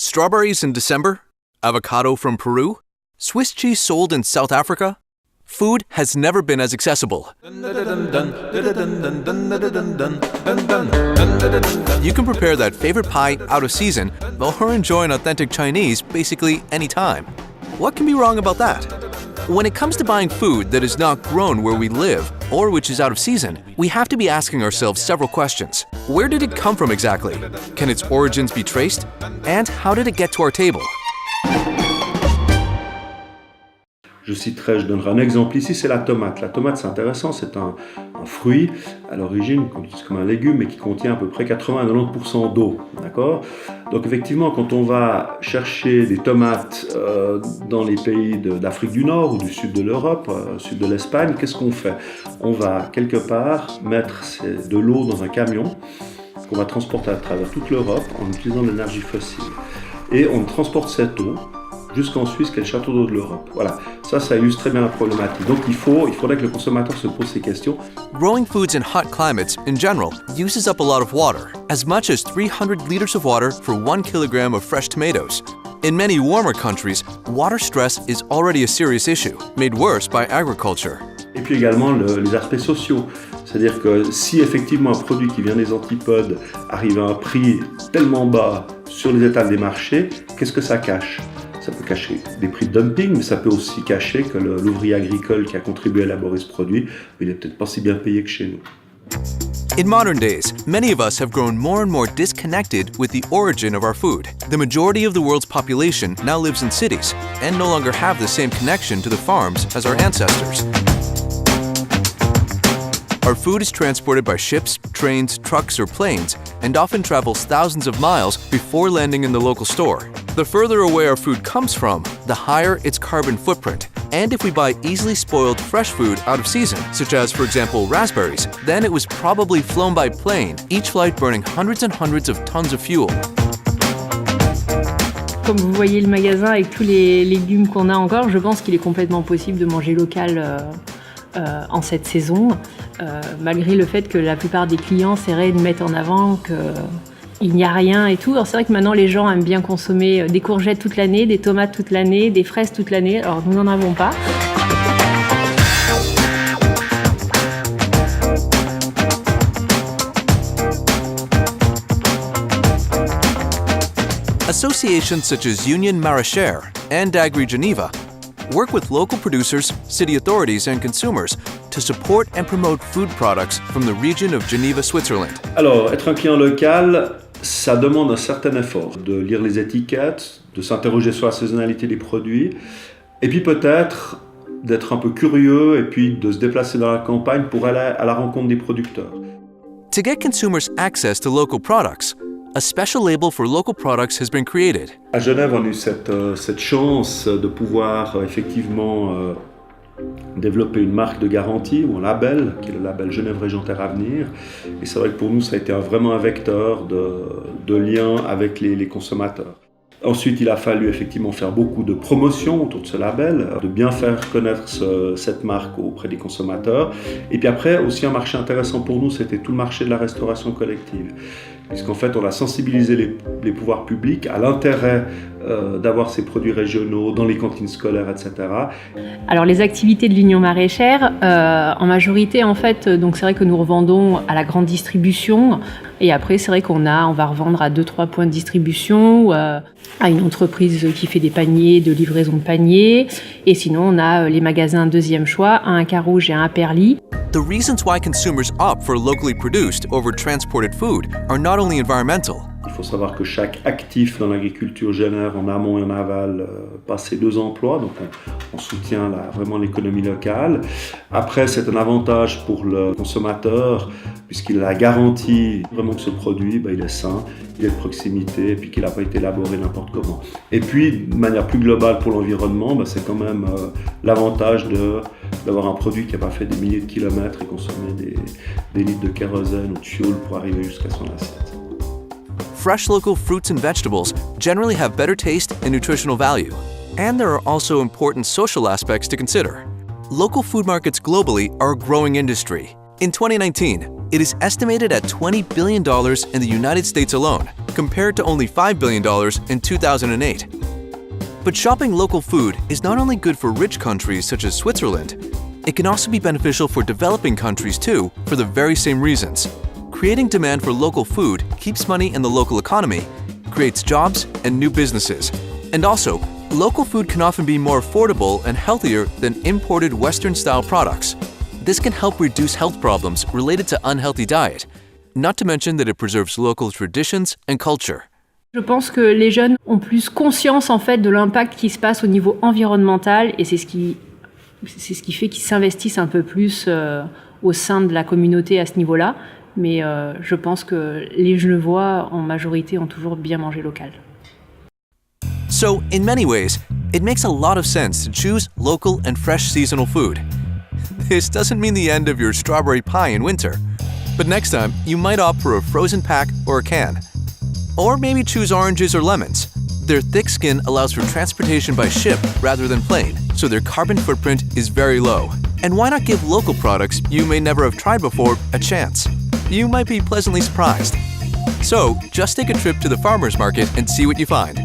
Strawberries in December? Avocado from Peru? Swiss cheese sold in South Africa? Food has never been as accessible. You can prepare that favorite pie out of season or enjoy an authentic Chinese basically anytime. What can be wrong about that? When it comes to buying food that is not grown where we live or which is out of season, we have to be asking ourselves several questions. Where did it come from exactly? Can its origins be traced? And how did it get to our table? Je donnerai un exemple ici, c'est la tomate. La tomate, c'est intéressant, c'est un fruit à l'origine, c'est comme un légume, mais qui contient à peu près 80-90% d'eau. D'accord ? Donc effectivement, quand on va chercher des tomates dans les pays d'Afrique du Nord ou du sud de l'Europe, sud de l'Espagne, qu'est-ce qu'on fait ? On va quelque part mettre de l'eau dans un camion qu'on va transporter à travers toute l'Europe en utilisant de l'énergie fossile. Et on transporte cette eau jusqu'en Suisse, qui est le château d'eau de l'Europe. Voilà, ça illustre très bien la problématique. Donc il faudrait que le consommateur se pose ces questions. Growing foods in hot climates, in general, uses up a lot of water, as much as 300 liters of water for 1 kilogram of fresh tomatoes. In many warmer countries, water stress is already a serious issue, made worse by agriculture. Et puis également les aspects sociaux. C'est-à-dire que si effectivement un produit qui vient des antipodes arrive à un prix tellement bas sur les étals des marchés, qu'est-ce que ça cache ? Ça peut cacher des prix de dumping, mais ça peut aussi cacher que l'ouvrier agricole qui a contribué à élaborer ce produit, il n'est peut-être pas si bien payé que chez nous. In modern days, many of us have grown more and more disconnected with the origin of our food. The majority of the world's population now lives in cities and no longer have the same connection to the farms as our ancestors. Our food is transported by ships, trains, trucks, or planes, and often travels thousands of miles before landing in the local store. The further away our food comes from, the higher its carbon footprint. And if we buy easily spoiled fresh food out of season, such as, for example, raspberries, then it was probably flown by plane, each flight burning hundreds and hundreds of tons of fuel. Comme vous voyez le magasin avec tous les légumes qu'on a encore, je pense qu'il est complètement possible de manger local en cette saison, malgré le fait que la plupart des clients essaieraient de mettre en avant qu'il n'y a rien et tout. Alors c'est vrai que maintenant les gens aiment bien consommer des courgettes toute l'année, des tomates toute l'année, des fraises toute l'année, alors nous n'en avons pas. Associations such as Union Maraîchère and Agri Geneva work with local producers, city authorities, and consumers to support and promote food products from the region of Geneva, Switzerland. Alors, être un client local, ça demande un certain effort, de lire les étiquettes, de s'interroger sur la saisonnalité des produits, et puis peut-être d'être un peu curieux et puis de se déplacer dans la campagne pour aller à la rencontre des producteurs. To get consumers access to local products, a special label for local products has been created. À Genève, on a eu cette chance de pouvoir effectivement développer une marque de garantie ou un label, qui est le label Genève Région Terre Avenir. Et c'est vrai que pour nous, ça a été vraiment un vecteur de lien avec les consommateurs. Ensuite, il a fallu effectivement faire beaucoup de promotion autour de ce label, de bien faire connaître cette marque auprès des consommateurs. Et puis après, aussi un marché intéressant pour nous, c'était tout le marché de la restauration collective. Puisqu'en fait, on a sensibilisé les pouvoirs publics à l'intérêt d'avoir ces produits régionaux dans les cantines scolaires, etc. Alors les activités de l'Union Maraîchère, en majorité en fait, donc c'est vrai que nous revendons à la grande distribution et après c'est vrai on va revendre à 2-3 points de distribution ou à une entreprise qui fait des paniers, de livraison de paniers, et sinon on a les magasins deuxième choix, un Carouge et un Perly. The reasons why consumers opt for locally produced over transported food are not only environmental. Il faut savoir que chaque actif dans l'agriculture génère en amont et en aval passer 2 emplois, donc on soutient vraiment l'économie locale. Après, c'est un avantage pour le consommateur puisqu'il a la garantie vraiment que ce produit, il est sain, il est de proximité et puis qu'il n'a pas été élaboré n'importe comment. Et puis, de manière plus globale pour l'environnement, c'est quand même l'avantage d'avoir un produit qui n'a pas fait des milliers de kilomètres et consommé des litres de kérosène ou de fioul pour arriver jusqu'à son assiette. Fresh local fruits and vegetables generally have better taste and nutritional value. And there are also important social aspects to consider. Local food markets globally are a growing industry. In 2019, it is estimated at $20 billion in the United States alone, compared to only $5 billion in 2008. But shopping local food is not only good for rich countries such as Switzerland, it can also be beneficial for developing countries too, for the very same reasons. Creating demand for local food keeps money in the local economy, creates jobs and new businesses. And also, local food can often be more affordable and healthier than imported Western-style products. This can help reduce health problems related to unhealthy diet, not to mention that it preserves local traditions and culture. Je pense que les jeunes ont plus conscience en fait de l'impact qui se passe au niveau environnemental et c'est ce qui fait qu'ils s'investissent un peu plus au sein de la communauté à ce niveau-là. Mais je pense que les Genevois en majorité ont toujours bien mangé local. So, in many ways, it makes a lot of sense to choose local and fresh seasonal food. This doesn't mean the end of your strawberry pie in winter, but next time you might opt for a frozen pack or a can. Or maybe choose oranges or lemons. Their thick skin allows for transportation by ship rather than plane, so their carbon footprint is very low. And why not give local products you may never have tried before a chance? You might be pleasantly surprised. So, just take a trip to the farmer's market and see what you find.